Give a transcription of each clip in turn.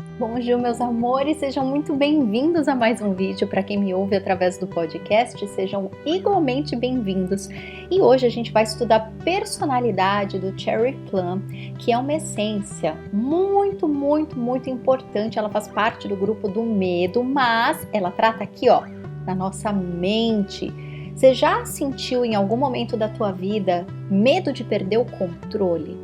Bonjour, meus amores, sejam muito bem-vindos a mais um vídeo. Para quem me ouve através do podcast, sejam igualmente bem-vindos. E hoje a gente vai estudar a personalidade do Cherry Plum, que é uma essência muito importante. Ela faz parte do grupo do medo, mas ela trata aqui, ó, na nossa mente. Você já sentiu em algum momento da tua vida medo de perder o controle?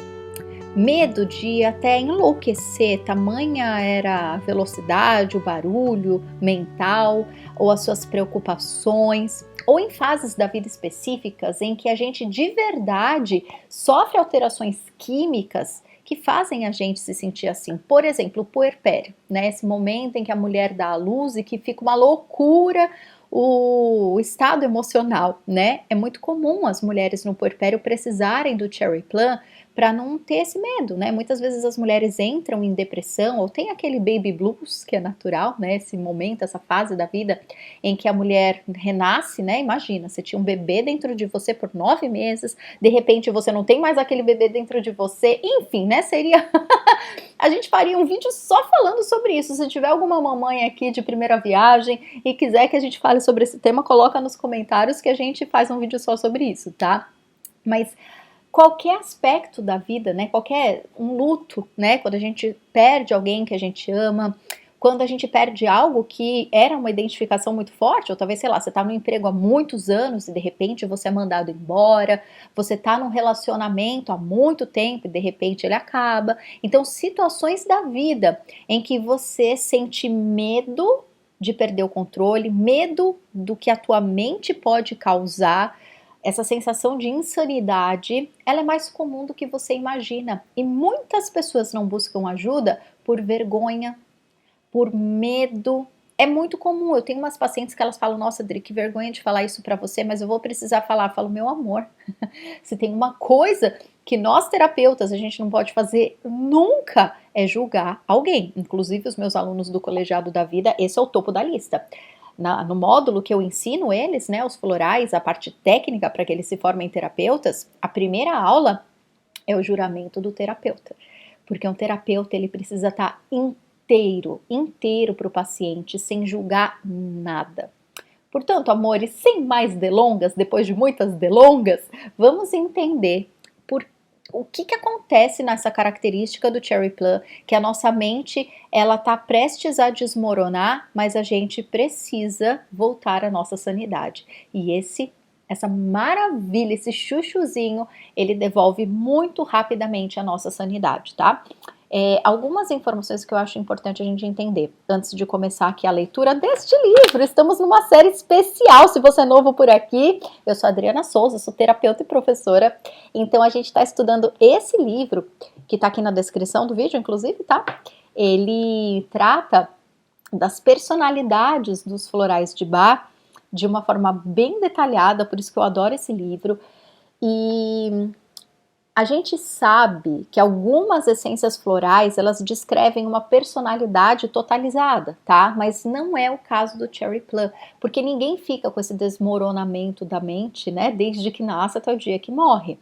Medo de até enlouquecer, tamanha era a velocidade, o barulho mental ou as suas preocupações, ou em fases da vida específicas em que a gente de verdade sofre alterações químicas que fazem a gente se sentir assim. Por exemplo, o puerpério, né? Esse momento em que a mulher dá à luz e que fica uma loucura o estado emocional, né? É muito comum as mulheres no puerpério precisarem do Cherry Plum para não ter esse medo, né? Muitas vezes as mulheres entram em depressão ou tem aquele baby blues, que é natural, né? Esse momento, essa fase da vida em que a mulher renasce, né? Imagina, você tinha um bebê dentro de você por 9 meses, de repente você não tem mais aquele bebê dentro de você, enfim, né? Seria... A gente faria um vídeo só falando sobre isso. Se tiver alguma mamãe aqui de primeira viagem e quiser que a gente fale sobre esse tema, coloca nos comentários que a gente faz um vídeo só sobre isso, tá? Mas qualquer aspecto da vida, né, qualquer um luto, né, quando a gente perde alguém que a gente ama, quando a gente perde algo que era uma identificação muito forte, ou talvez, sei lá, você tá no emprego há muitos anos e de repente você é mandado embora, você tá num relacionamento há muito tempo e de repente ele acaba. Então, situações da vida em que você sente medo de perder o controle, medo do que a tua mente pode causar. Essa sensação de insanidade, ela é mais comum do que você imagina. E muitas pessoas não buscam ajuda por vergonha, por medo. É muito comum. Eu tenho umas pacientes que elas falam: nossa, Adri, que vergonha de falar isso pra você, mas eu vou precisar falar. Eu falo: meu amor, se tem uma coisa que nós terapeutas a gente não pode fazer nunca é julgar alguém. Inclusive os meus alunos do Colegiado da Vida, esse é o topo da lista. No módulo que eu ensino eles, né, os florais, a parte técnica para que eles se formem terapeutas, a primeira aula é o juramento do terapeuta. Porque um terapeuta, ele precisa estar inteiro para o paciente, sem julgar nada. Portanto, amores, sem mais delongas, depois de muitas delongas, vamos entender o que acontece nessa característica do Cherry Plum, que a nossa mente ela está prestes a desmoronar, mas a gente precisa voltar à nossa sanidade. E essa maravilha, esse chuchuzinho, ele devolve muito rapidamente a nossa sanidade, tá? Algumas informações que eu acho importante a gente entender antes de começar aqui a leitura deste livro. Estamos numa série especial. Se você é novo por aqui, eu sou a Adriana Souza, sou terapeuta e professora. Então a gente está estudando esse livro, que está aqui na descrição do vídeo, inclusive, tá? Ele trata das personalidades dos florais de Bach de uma forma bem detalhada, por isso que eu adoro esse livro. E a gente sabe que algumas essências florais, elas descrevem uma personalidade totalizada, tá? Mas não é o caso do Cherry Plum, porque ninguém fica com esse desmoronamento da mente, né? Desde que nasce até o dia que morre.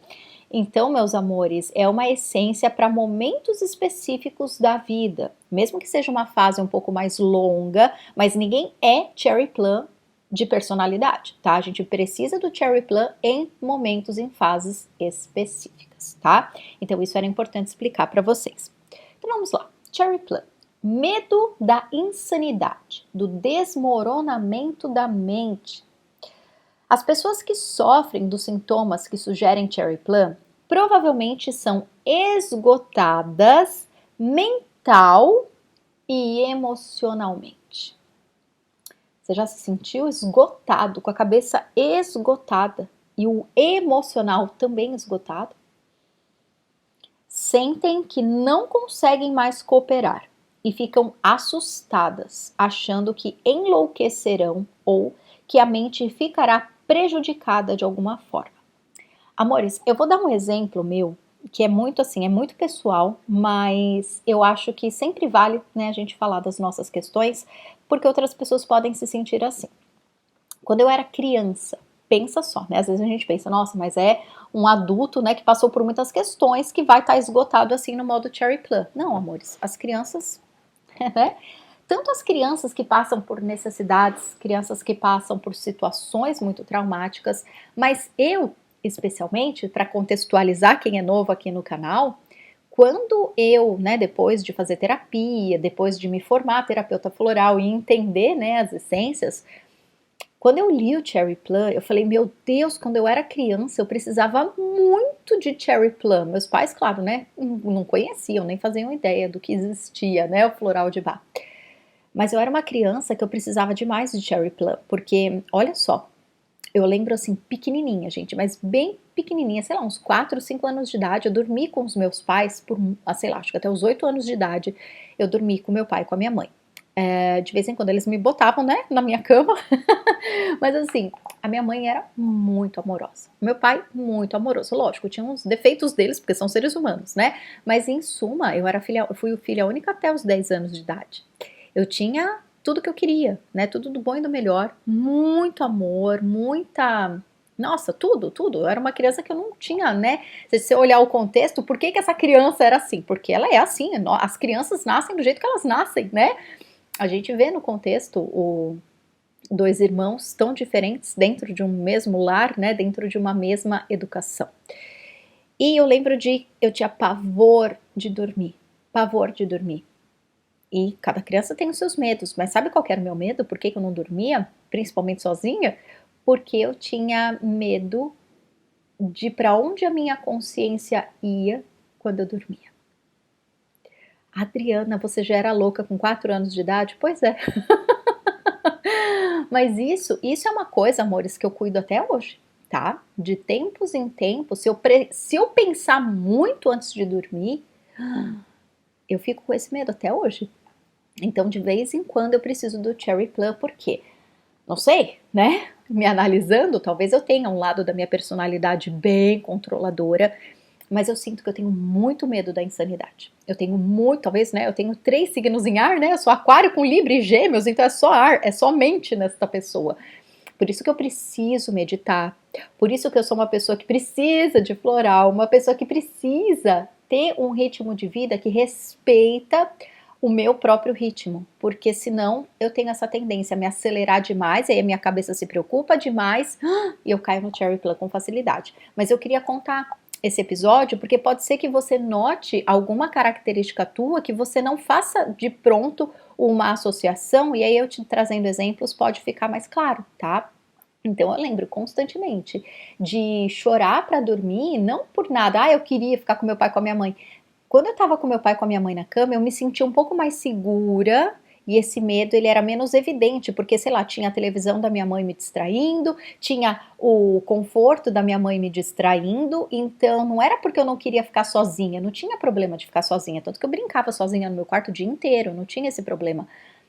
Então, meus amores, é uma essência para momentos específicos da vida, mesmo que seja uma fase um pouco mais longa, mas ninguém é Cherry Plum de personalidade, tá? A gente precisa do Cherry Plum em momentos, em fases específicas, tá? Então isso era importante explicar para vocês. Então vamos lá. Cherry Plum. Medo da insanidade, do desmoronamento da mente. As pessoas que sofrem dos sintomas que sugerem Cherry Plum provavelmente são esgotadas mental e emocionalmente. Você já se sentiu esgotado, com a cabeça esgotada e o emocional também esgotado? Sentem que não conseguem mais cooperar e ficam assustadas, achando que enlouquecerão ou que a mente ficará prejudicada de alguma forma. Amores, eu vou dar um exemplo meu que é muito assim, é muito pessoal, mas eu acho que sempre vale, né, a gente falar das nossas questões, porque outras pessoas podem se sentir assim. Quando eu era criança, pensa só, né, às vezes a gente pensa, nossa, mas é um adulto, né, que passou por muitas questões que vai estar esgotado assim no modo Cherry Plum. Não, amores, as crianças né? Tanto as crianças que passam por necessidades, crianças que passam por situações muito traumáticas, mas eu, especialmente, para contextualizar quem é novo aqui no canal, quando eu, né, depois de fazer terapia, depois de me formar terapeuta floral e entender, né, as essências, quando eu li o Cherry Plum, eu falei, meu Deus, quando eu era criança, eu precisava muito de Cherry Plum. Meus pais, claro, né, não conheciam, nem faziam ideia do que existia, né, o floral de Bach. Mas eu era uma criança que eu precisava demais de Cherry Plum, porque, olha só, eu lembro assim, pequenininha, gente, mas bem pequenininha, sei lá, uns 4, 5 anos de idade, eu dormi com os meus pais por, sei lá, acho que até os 8 anos de idade, eu dormi com meu pai e com a minha mãe. De vez em quando eles me botavam, né, na minha cama, mas assim, a minha mãe era muito amorosa, meu pai muito amoroso, lógico, tinha uns defeitos deles, porque são seres humanos, né, mas em suma, eu fui filha única até os 10 anos de idade. Eu tinha tudo que eu queria, né? Tudo do bom e do melhor, muito amor, muita. Nossa, tudo, tudo. Eu era uma criança que eu não tinha, né? Se você olhar o contexto, por que essa criança era assim? Porque ela é assim, as crianças nascem do jeito que elas nascem, né? A gente vê no contexto dois irmãos tão diferentes dentro de um mesmo lar, né? Dentro de uma mesma educação. E eu lembro eu tinha pavor de dormir, pavor de dormir. E cada criança tem os seus medos, mas sabe qual que era o meu medo? Por que eu não dormia, principalmente sozinha? Porque eu tinha medo de para onde a minha consciência ia quando eu dormia. Adriana, você já era louca com 4 anos de idade? Pois é. Mas isso é uma coisa, amores, que eu cuido até hoje, tá? De tempos em tempos, se eu pensar muito antes de dormir, eu fico com esse medo até hoje. Então, de vez em quando eu preciso do Cherry Plum, por quê? Não sei, né? Me analisando, talvez eu tenha um lado da minha personalidade bem controladora, mas eu sinto que eu tenho muito medo da insanidade. Eu tenho muito, talvez, né? Eu tenho 3 signos em ar, né? Eu sou aquário com Libra e Gêmeos, então é só ar, é só mente nesta pessoa. Por isso que eu preciso meditar, por isso que eu sou uma pessoa que precisa de floral, uma pessoa que precisa ter um ritmo de vida que respeita o meu próprio ritmo, porque senão eu tenho essa tendência a me acelerar demais, aí a minha cabeça se preocupa demais e eu caio no Cherry Plum com facilidade. Mas eu queria contar esse episódio porque pode ser que você note alguma característica tua que você não faça de pronto uma associação, e aí eu te trazendo exemplos pode ficar mais claro, tá? Então eu lembro constantemente de chorar para dormir, não por nada, eu queria ficar com meu pai e com a minha mãe. Quando eu tava com meu pai e com a minha mãe na cama, eu me sentia um pouco mais segura e esse medo ele era menos evidente, porque sei lá, tinha a televisão da minha mãe me distraindo, tinha o conforto da minha mãe me distraindo, então não era porque eu não queria ficar sozinha, não tinha problema de ficar sozinha, tanto que eu brincava sozinha no meu quarto o dia inteiro, não tinha esse problema.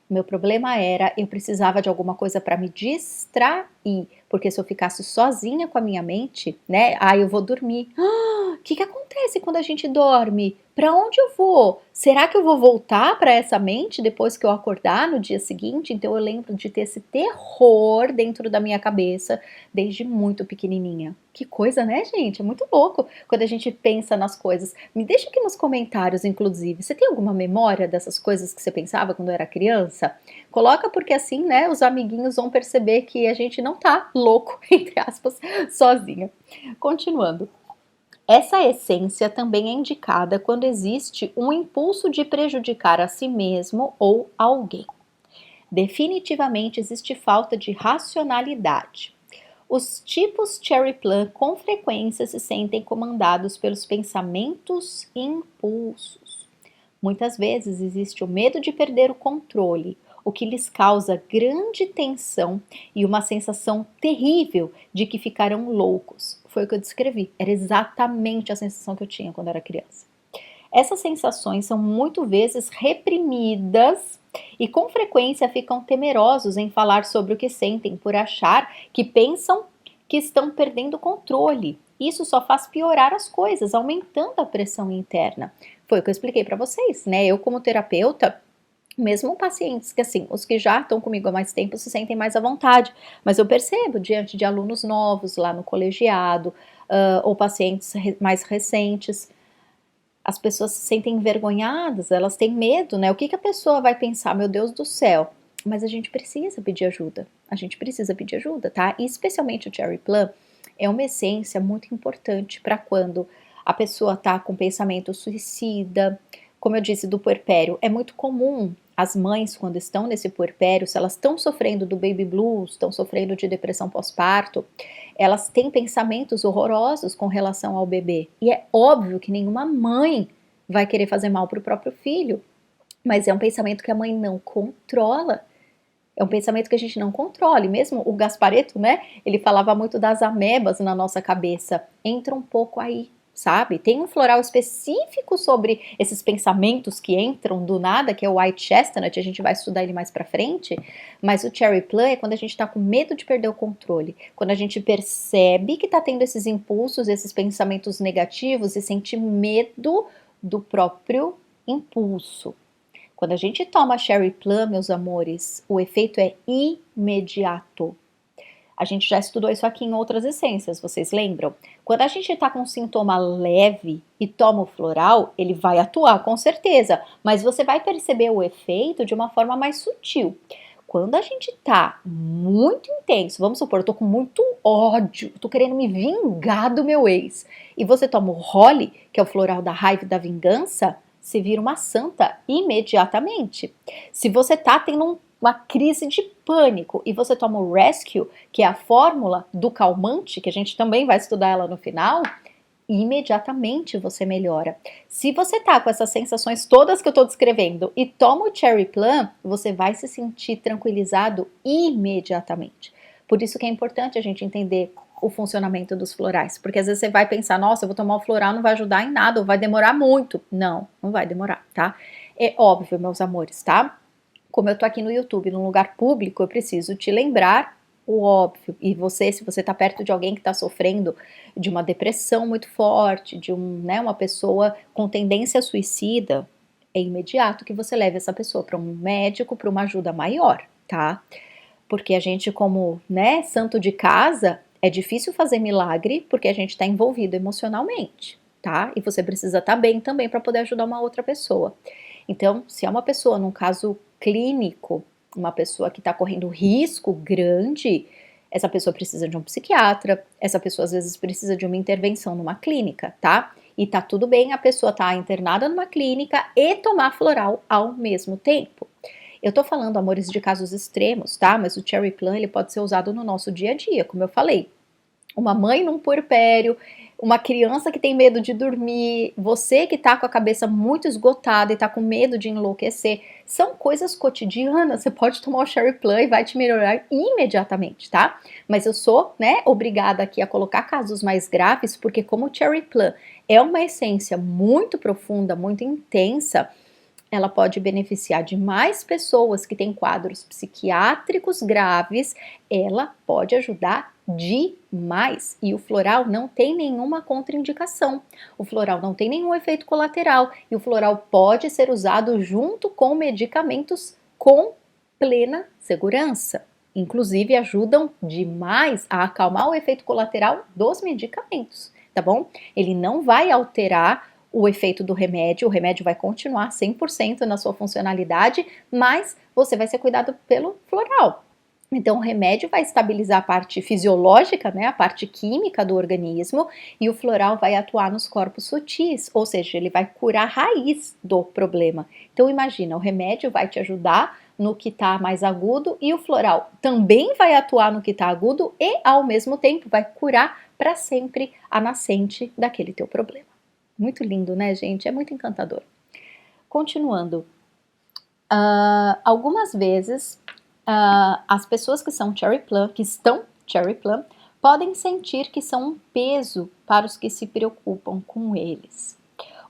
Meu problema era, eu precisava de alguma coisa para me distrair, porque se eu ficasse sozinha com a minha mente, né, eu vou dormir. O que acontece quando a gente dorme? Para onde eu vou? Será que eu vou voltar para essa mente depois que eu acordar no dia seguinte? Então eu lembro de ter esse terror dentro da minha cabeça desde muito pequenininha. Que coisa, né, gente? É muito louco quando a gente pensa nas coisas. Me deixa aqui nos comentários, inclusive, você tem alguma memória dessas coisas que você pensava quando era criança? Coloca porque assim, né, os amiguinhos vão perceber que a gente não tá louco, entre aspas, sozinha. Continuando. Essa essência também é indicada quando existe um impulso de prejudicar a si mesmo ou alguém. Definitivamente existe falta de racionalidade. Os tipos Cherry Plum com frequência se sentem comandados pelos pensamentos e impulsos. Muitas vezes existe o medo de perder o controle, o que lhes causa grande tensão e uma sensação terrível de que ficarão loucos. Foi o que eu descrevi, era exatamente a sensação que eu tinha quando era criança. Essas sensações são muitas vezes reprimidas e com frequência ficam temerosos em falar sobre o que sentem por achar que pensam que estão perdendo o controle. Isso só faz piorar as coisas, aumentando a pressão interna. Foi o que eu expliquei para vocês, né? Eu como terapeuta, mesmo pacientes que assim, os que já estão comigo há mais tempo se sentem mais à vontade, mas eu percebo diante de alunos novos lá no colegiado, ou pacientes mais recentes, As pessoas se sentem envergonhadas, elas têm medo, né? O que que a pessoa vai pensar? Meu Deus do céu. Mas a gente precisa pedir ajuda. A gente precisa pedir ajuda, tá? E especialmente o Cherry Plum é uma essência muito importante para quando a pessoa tá com pensamento suicida. Como eu disse, do puerpério, é muito comum as mães, quando estão nesse puerpério, se elas estão sofrendo do baby blues, estão sofrendo de depressão pós-parto, elas têm pensamentos horrorosos com relação ao bebê. E é óbvio que nenhuma mãe vai querer fazer mal para o próprio filho, mas é um pensamento que a mãe não controla. É um pensamento que a gente não controla. E mesmo o Gasparetto, né? Ele falava muito das amebas na nossa cabeça. Entra um pouco aí, sabe? Tem um floral específico sobre esses pensamentos que entram do nada, que é o White Chestnut, a gente vai estudar ele mais pra frente, mas o Cherry Plum é quando a gente tá com medo de perder o controle, quando a gente percebe que tá tendo esses impulsos, esses pensamentos negativos e sente medo do próprio impulso. Quando a gente toma Cherry Plum, meus amores, o efeito é imediato. A gente já estudou isso aqui em outras essências, vocês lembram? Quando a gente está com um sintoma leve e toma o floral, ele vai atuar com certeza, mas você vai perceber o efeito de uma forma mais sutil. Quando a gente tá muito intenso, vamos supor, eu tô com muito ódio, tô querendo me vingar do meu ex, e você toma o Holly, que é o floral da raiva e da vingança, se vira uma santa imediatamente. Se você tá tendo uma crise de pânico e você toma o Rescue, que é a fórmula do calmante, que a gente também vai estudar ela no final, imediatamente você melhora. Se você tá com essas sensações todas que eu tô descrevendo e toma o Cherry Plum, você vai se sentir tranquilizado imediatamente. Por isso que é importante a gente entender o funcionamento dos florais, porque às vezes você vai pensar, nossa, eu vou tomar o floral, não vai ajudar em nada, ou vai demorar muito. Não, não vai demorar, tá? É óbvio, meus amores, tá? Como eu tô aqui no YouTube, num lugar público, eu preciso te lembrar o óbvio. E você, se você tá perto de alguém que tá sofrendo de uma depressão muito forte, de uma pessoa com tendência suicida, é imediato que você leve essa pessoa para um médico, para uma ajuda maior, tá? Porque a gente, como, né, santo de casa, é difícil fazer milagre porque a gente está envolvido emocionalmente, tá? E você precisa estar bem também para poder ajudar uma outra pessoa. Então, se é uma pessoa num caso clínico, uma pessoa que está correndo risco grande, essa pessoa precisa de um psiquiatra, essa pessoa às vezes precisa de uma intervenção numa clínica, tá? E tá tudo bem a pessoa estar internada numa clínica e tomar floral ao mesmo tempo. Eu tô falando, amores, de casos extremos, tá? Mas o Cherry Plum, ele pode ser usado no nosso dia a dia, como eu falei. Uma mãe num puerpério, uma criança que tem medo de dormir, você que tá com a cabeça muito esgotada e tá com medo de enlouquecer, são coisas cotidianas. Você pode tomar o Cherry Plum e vai te melhorar imediatamente, tá? Mas eu sou, né, obrigada aqui a colocar casos mais graves, porque como o Cherry Plum é uma essência muito profunda, muito intensa, ela pode beneficiar de mais pessoas que têm quadros psiquiátricos graves, ela pode ajudar demais. E o floral não tem nenhuma contraindicação, o floral não tem nenhum efeito colateral e o floral pode ser usado junto com medicamentos com plena segurança. Inclusive ajudam demais a acalmar o efeito colateral dos medicamentos, tá bom? Ele não vai alterar o efeito do remédio, o remédio vai continuar 100% na sua funcionalidade, mas você vai ser cuidado pelo floral. Então, o remédio vai estabilizar a parte fisiológica, né, a parte química do organismo, e o floral vai atuar nos corpos sutis, ou seja, ele vai curar a raiz do problema. Então, imagina, o remédio vai te ajudar no que está mais agudo e o floral também vai atuar no que está agudo e, ao mesmo tempo, vai curar para sempre a nascente daquele teu problema. Muito lindo, né, gente? É muito encantador. Continuando. Algumas vezes, as pessoas que são Cherry Plum, que estão Cherry Plum, podem sentir que são um peso para os que se preocupam com eles.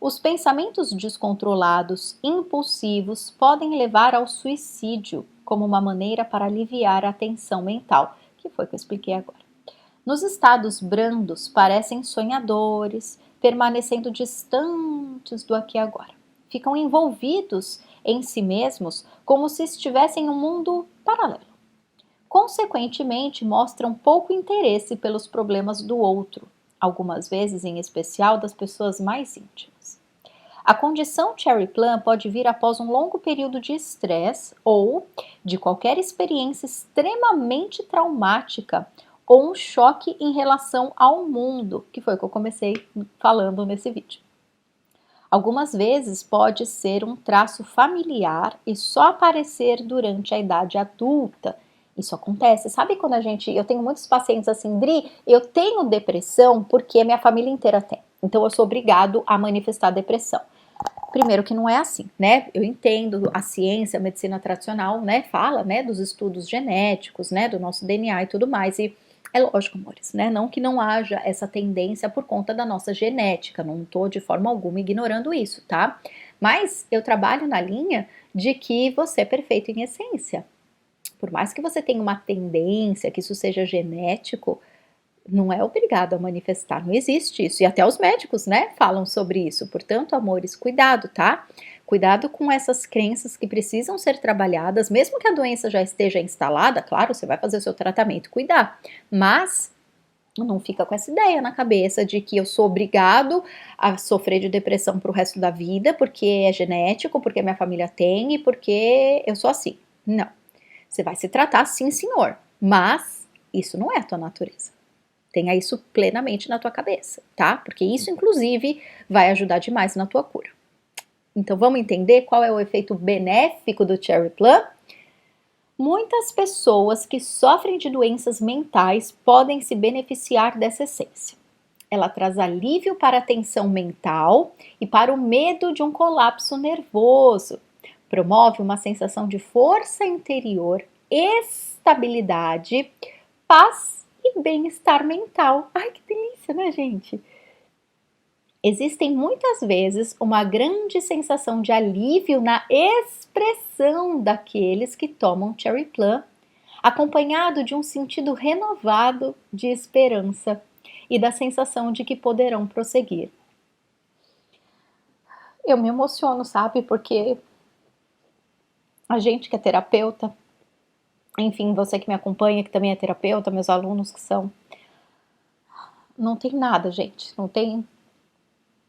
Os pensamentos descontrolados, impulsivos, podem levar ao suicídio como uma maneira para aliviar a tensão mental, que foi o que eu expliquei agora. Nos estados brandos, parecem sonhadores, permanecendo distantes do aqui e agora. Ficam envolvidos em si mesmos como se estivessem em um mundo paralelo. Consequentemente, mostram pouco interesse pelos problemas do outro, algumas vezes em especial das pessoas mais íntimas. A condição Cherry Plum pode vir após um longo período de estresse ou de qualquer experiência extremamente traumática ou um choque em relação ao mundo, que foi o que eu comecei falando nesse vídeo. Algumas vezes pode ser um traço familiar e só aparecer durante a idade adulta. Isso acontece. Sabe quando eu tenho muitos pacientes assim, Dri, eu tenho depressão porque a minha família inteira tem. Então eu sou obrigado a manifestar depressão. Primeiro que não é assim, né? Eu entendo a ciência, a medicina tradicional, né? Fala, né, dos estudos genéticos, né, do nosso DNA e tudo mais. E é lógico, amores, né? Não que não haja essa tendência por conta da nossa genética. Não tô de forma alguma ignorando isso, tá? Mas eu trabalho na linha de que você é perfeito em essência. Por mais que você tenha uma tendência, que isso seja genético, não é obrigado a manifestar, não existe isso. E até os médicos, né, falam sobre isso. Portanto, amores, cuidado, tá? Cuidado com essas crenças que precisam ser trabalhadas, mesmo que a doença já esteja instalada, claro, você vai fazer o seu tratamento, cuidar. Mas não fica com essa ideia na cabeça de que eu sou obrigado a sofrer de depressão pro resto da vida, porque é genético, porque minha família tem e porque eu sou assim. Não. Você vai se tratar, sim, senhor. Mas isso não é a tua natureza. Tenha isso plenamente na tua cabeça, tá? Porque isso, inclusive, vai ajudar demais na tua cura. Então, vamos entender qual é o efeito benéfico do Cherry Plum? Muitas pessoas que sofrem de doenças mentais podem se beneficiar dessa essência. Ela traz alívio para a tensão mental e para o medo de um colapso nervoso. Promove uma sensação de força interior, estabilidade, paz e bem-estar mental. Ai, que delícia, né, gente? Existem muitas vezes uma grande sensação de alívio na expressão daqueles que tomam Cherry Plum, acompanhado de um sentido renovado de esperança e da sensação de que poderão prosseguir. Eu me emociono, sabe? Porque a gente que é terapeuta, enfim, você que me acompanha, que também é terapeuta, meus alunos que são, não tem nada, gente, não tem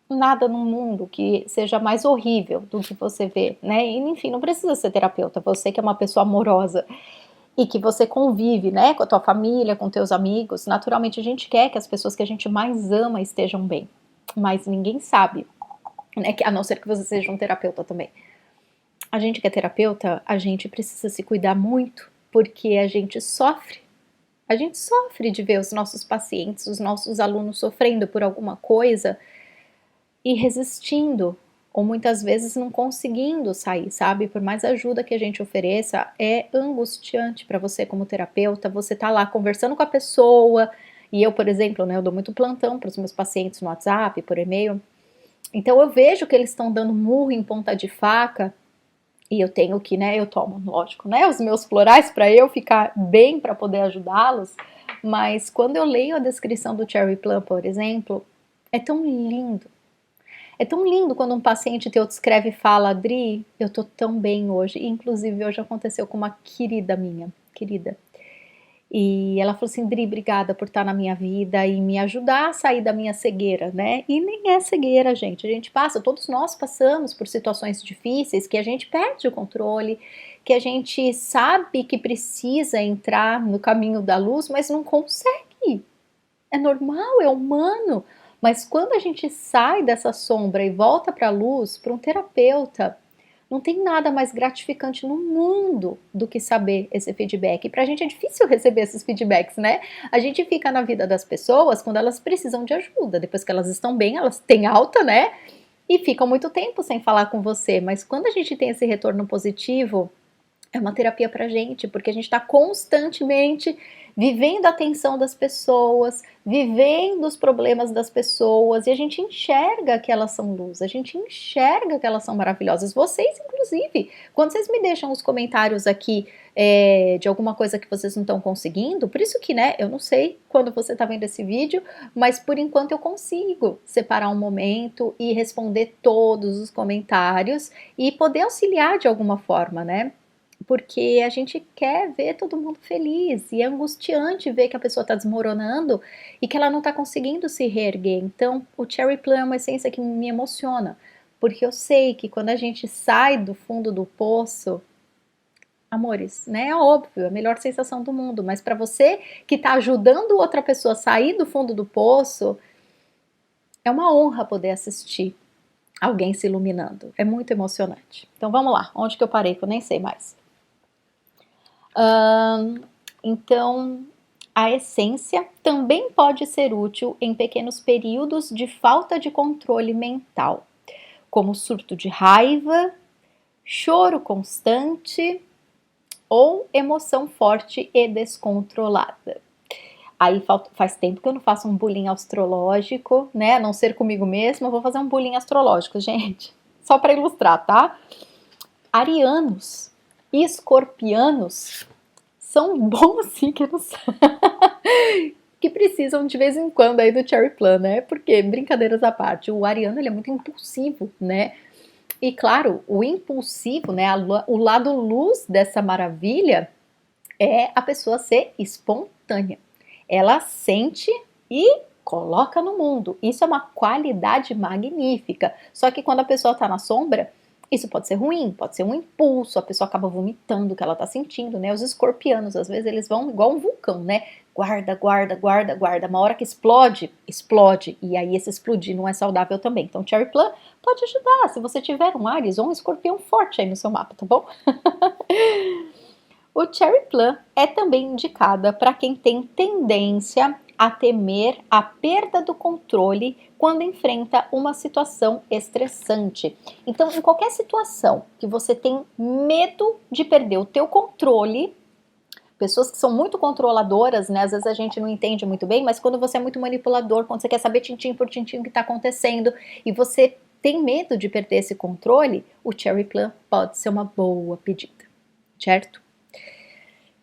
nada no mundo que seja mais horrível do que você vê, né? E, enfim, não precisa ser terapeuta, você que é uma pessoa amorosa e que você convive, né, com a tua família, com teus amigos, naturalmente a gente quer que as pessoas que a gente mais ama estejam bem, mas ninguém sabe, né, a não ser que você seja um terapeuta também. A gente que é terapeuta, a gente precisa se cuidar muito, porque a gente sofre. A gente sofre de ver os nossos pacientes, os nossos alunos sofrendo por alguma coisa e resistindo, ou muitas vezes não conseguindo sair, sabe? Por mais ajuda que a gente ofereça, é angustiante para você como terapeuta, você tá lá conversando com a pessoa, e eu, por exemplo, né, eu dou muito plantão para os meus pacientes no WhatsApp, por e-mail, então eu vejo que eles estão dando murro em ponta de faca, e eu tenho que, né, eu tomo, lógico, né, os meus florais para eu ficar bem, para poder ajudá-los, mas quando eu leio a descrição do Cherry Plum, por exemplo, é tão lindo. É tão lindo quando um paciente teu te escreve e fala, Adri, eu tô tão bem hoje. E, inclusive, hoje aconteceu com uma querida minha, querida. E ela falou assim, Dri, obrigada por estar na minha vida e me ajudar a sair da minha cegueira, né? E nem é cegueira, gente. A gente passa, todos nós passamos por situações difíceis que a gente perde o controle, que a gente sabe que precisa entrar no caminho da luz, mas não consegue. É normal, é humano. Mas quando a gente sai dessa sombra e volta para a luz, para um terapeuta, não tem nada mais gratificante no mundo do que saber esse feedback. E para a gente é difícil receber esses feedbacks, né? A gente fica na vida das pessoas quando elas precisam de ajuda. Depois que elas estão bem, elas têm alta, né? E ficam muito tempo sem falar com você. Mas quando a gente tem esse retorno positivo, é uma terapia pra gente, porque a gente está constantemente vivendo a tensão das pessoas, vivendo os problemas das pessoas, e a gente enxerga que elas são luz, a gente enxerga que elas são maravilhosas. Vocês, inclusive, quando vocês me deixam os comentários aqui de alguma coisa que vocês não estão conseguindo, por isso que, né, eu não sei quando você está vendo esse vídeo, mas por enquanto eu consigo separar um momento e responder todos os comentários e poder auxiliar de alguma forma, né? Porque a gente quer ver todo mundo feliz e é angustiante ver que a pessoa está desmoronando e que ela não está conseguindo se reerguer. Então, o Cherry Plum é uma essência que me emociona, porque eu sei que quando a gente sai do fundo do poço, amores, né? É óbvio, é a melhor sensação do mundo, mas para você que está ajudando outra pessoa a sair do fundo do poço, é uma honra poder assistir alguém se iluminando. É muito emocionante. Então vamos lá, onde que eu parei que eu nem sei mais. Então, a essência também pode ser útil em pequenos períodos de falta de controle mental, como surto de raiva, choro constante ou emoção forte e descontrolada. Aí faz tempo que eu não faço um bullying astrológico, né? A não ser comigo mesma, eu vou fazer um bullying astrológico, gente. Só para ilustrar, tá? Arianos e escorpianos são bons signos que precisam de vez em quando aí do Cherry Plum, né? Porque, brincadeiras à parte, o ariano ele é muito impulsivo, né? E claro, o impulsivo, né? O lado luz dessa maravilha é a pessoa ser espontânea. Ela sente e coloca no mundo. Isso é uma qualidade magnífica. Só que quando a pessoa está na sombra, isso pode ser ruim, pode ser um impulso, a pessoa acaba vomitando o que ela tá sentindo, né? Os escorpianos, às vezes, eles vão igual um vulcão, né? Guarda, guarda, guarda, guarda. Uma hora que explode, explode. E aí esse explodir não é saudável também. Então, Cherry Plum pode ajudar se você tiver um Áries ou um escorpião forte aí no seu mapa, tá bom? O Cherry Plum é também indicada para quem tem tendência a temer a perda do controle quando enfrenta uma situação estressante. Então, em qualquer situação que você tem medo de perder o teu controle, pessoas que são muito controladoras, né? Às vezes a gente não entende muito bem, mas quando você é muito manipulador, quando você quer saber tintim por tintim o que está acontecendo e você tem medo de perder esse controle, o Cherry Plum pode ser uma boa pedida, certo?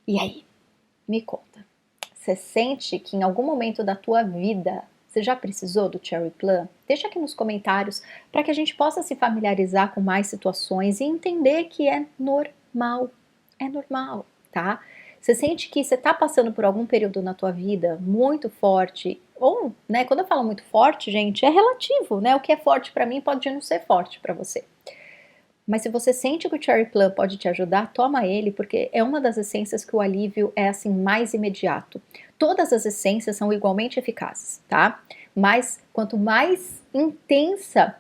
E aí, me conta, você sente que em algum momento da tua vida você já precisou do Cherry Plum? Deixa aqui nos comentários para que a gente possa se familiarizar com mais situações e entender que é normal, tá? Você sente que você está passando por algum período na tua vida muito forte, ou, né, quando eu falo muito forte, gente, é relativo, né? O que é forte para mim pode não ser forte para você. Mas se você sente que o Cherry Plum pode te ajudar, toma ele, porque é uma das essências que o alívio é assim mais imediato. Todas as essências são igualmente eficazes, tá? Mas quanto mais intensa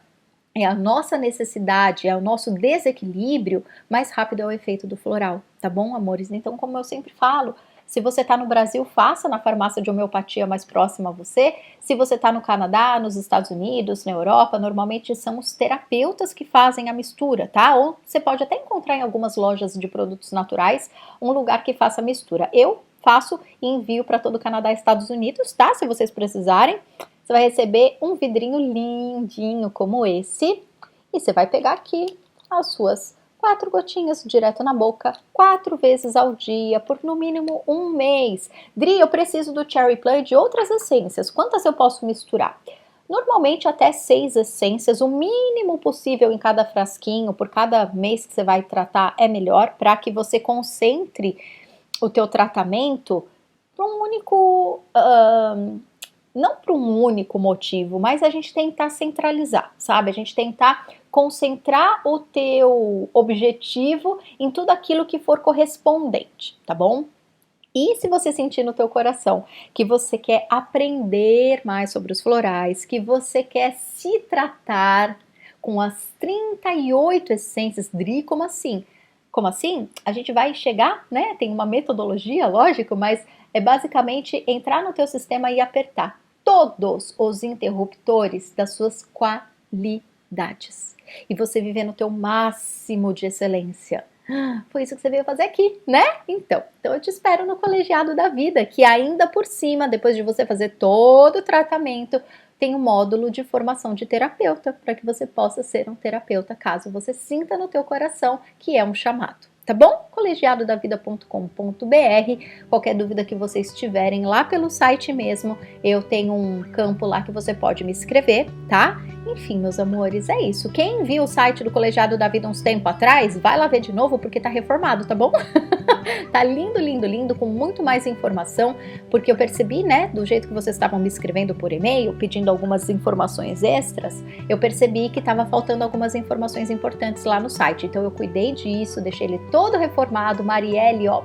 é a nossa necessidade, é o nosso desequilíbrio, mais rápido é o efeito do floral, tá bom, amores? Então, como eu sempre falo, se você está no Brasil, faça na farmácia de homeopatia mais próxima a você. Se você está no Canadá, nos Estados Unidos, na Europa, normalmente são os terapeutas que fazem a mistura, tá? Ou você pode até encontrar em algumas lojas de produtos naturais um lugar que faça a mistura. Eu faço e envio para todo o Canadá e Estados Unidos, tá? Se vocês precisarem, você vai receber um vidrinho lindinho como esse e você vai pegar aqui as suas 4 gotinhas direto na boca, 4 vezes ao dia, por no mínimo um mês. Dri, eu preciso do Cherry Plum e de outras essências. Quantas eu posso misturar? Normalmente até 6 essências, o mínimo possível em cada frasquinho, por cada mês que você vai tratar é melhor, para que você concentre o teu tratamento para um único... não para um único motivo, mas a gente tentar centralizar, sabe? A gente tentar concentrar o teu objetivo em tudo aquilo que for correspondente, tá bom? E se você sentir no teu coração que você quer aprender mais sobre os florais, que você quer se tratar com as 38 essências, Dri, como assim? Como assim? A gente vai chegar, né? Tem uma metodologia, lógico, mas é basicamente entrar no teu sistema e apertar todos os interruptores das suas qualidades. E você viver no teu máximo de excelência. Foi isso que você veio fazer aqui, né? Então eu te espero no Colegiado da Vida, que ainda por cima, depois de você fazer todo o tratamento, tem um módulo de formação de terapeuta, para que você possa ser um terapeuta, caso você sinta no teu coração que é um chamado. Tá bom? colegiadodavida.com.br. Qualquer dúvida que vocês tiverem lá pelo site mesmo, eu tenho um campo lá que você pode me escrever, tá? Enfim, meus amores, é isso. Quem viu o site do Colegiado da Vida uns tempo atrás, vai lá ver de novo porque tá reformado, tá bom? Tá tá lindo, lindo, lindo, com muito mais informação, porque eu percebi, né, do jeito que vocês estavam me escrevendo por e-mail, pedindo algumas informações extras, eu percebi que estava faltando algumas informações importantes lá no site. Então eu cuidei disso, deixei ele todo reformado. Marielle, ó,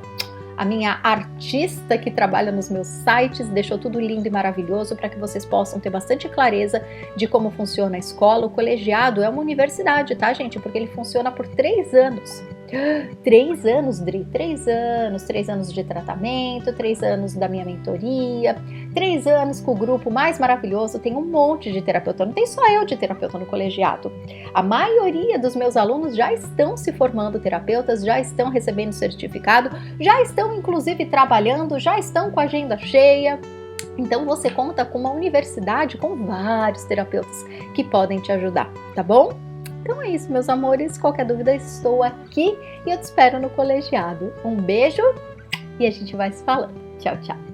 a minha artista que trabalha nos meus sites, deixou tudo lindo e maravilhoso para que vocês possam ter bastante clareza de como funciona a escola. O colegiado é uma universidade, tá, gente? Porque ele funciona por 3 anos. 3 anos, Dri, 3 anos de tratamento, 3 anos da minha mentoria, 3 anos com o grupo mais maravilhoso. Tem um monte de terapeuta, não tem só eu de terapeuta no colegiado. A maioria dos meus alunos já estão se formando terapeutas, já estão recebendo certificado, já estão inclusive trabalhando, já estão com a agenda cheia. Então você conta com uma universidade com vários terapeutas que podem te ajudar, tá bom? Então é isso, meus amores. Qualquer dúvida, estou aqui e eu te espero no colegiado. Um beijo e a gente vai se falando. Tchau, tchau.